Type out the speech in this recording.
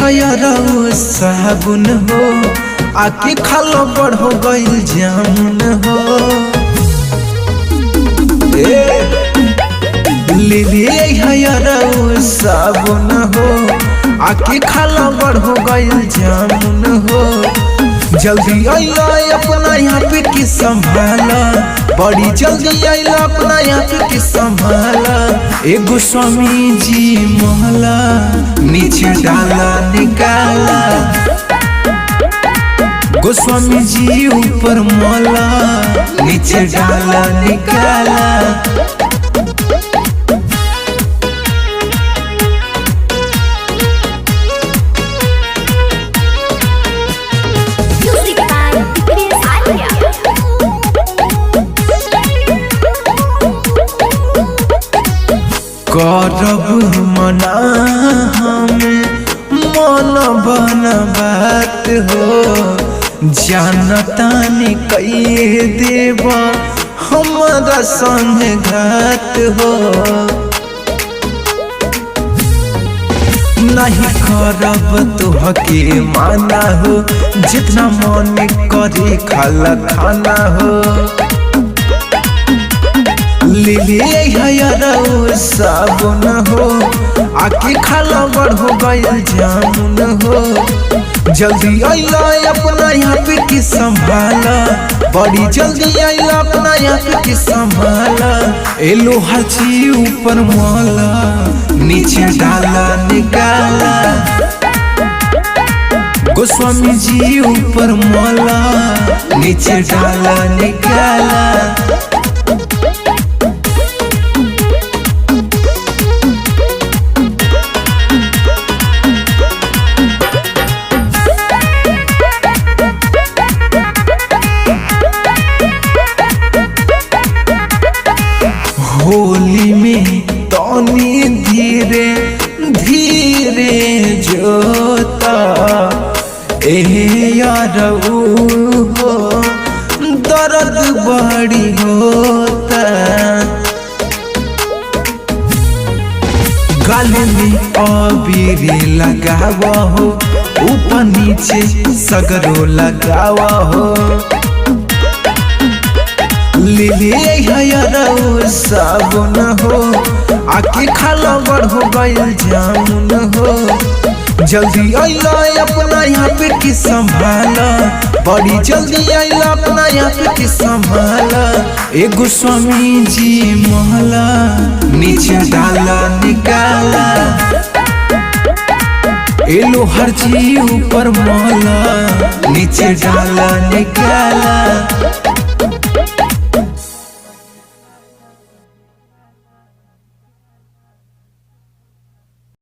हयरऊ साबुन हो आके खालो बड़ हो गइल जामुन हो। ले हयरऊ साबुन हो आके खालो बड़ हो गइल जामुन हो। जल्दी आइला अपना यहाँ पे की संभाला, बड़ी जल्दी आइला अपना यहाँ पे की संभाला। एगो स्वामी जी महला नीचे डाला निकाला, गोस्वामी जी ऊपर मोला नीचे डाला निकाला। करब मना हमें मन बन बात हो, जानता नहीं कहिए देव हमारा संग घात हो। नहीं करब तोहके माना हो, जितना मन करे खाला खाना हो। ले हयरऊ साबुन हो आके खाला बड़ हो गइल जामुन हो। जल्दी आइला अपना यहाँ पे की संभाला, बड़ी जल्दी आइला अपना यहाँ पे की संभाला। एलो हची ऊपर मोला नीचे डाला निकाला, गोस्वामी जी ऊपर मोला नीचे डाला निकाला। होली में तनी धीरे धीरे जोता यारऊ हो, दर्द बड़ी होता। गाले में अबीर लगावा हो, ऊपर नीचे सगरो लगावा हो। ले हयरऊ साबुन हो आके खाला बड़ हो गइल जामुन हो। जल्दी आइला अपना यहाँ पे की संभाला, बड़ी जल्दी आइला अपना यहाँ पे की संभाला। एगो स्वामी जी महला नीचे डाला निकाला, एलो हर जी ऊपर मोला नीचे डाला निकाला।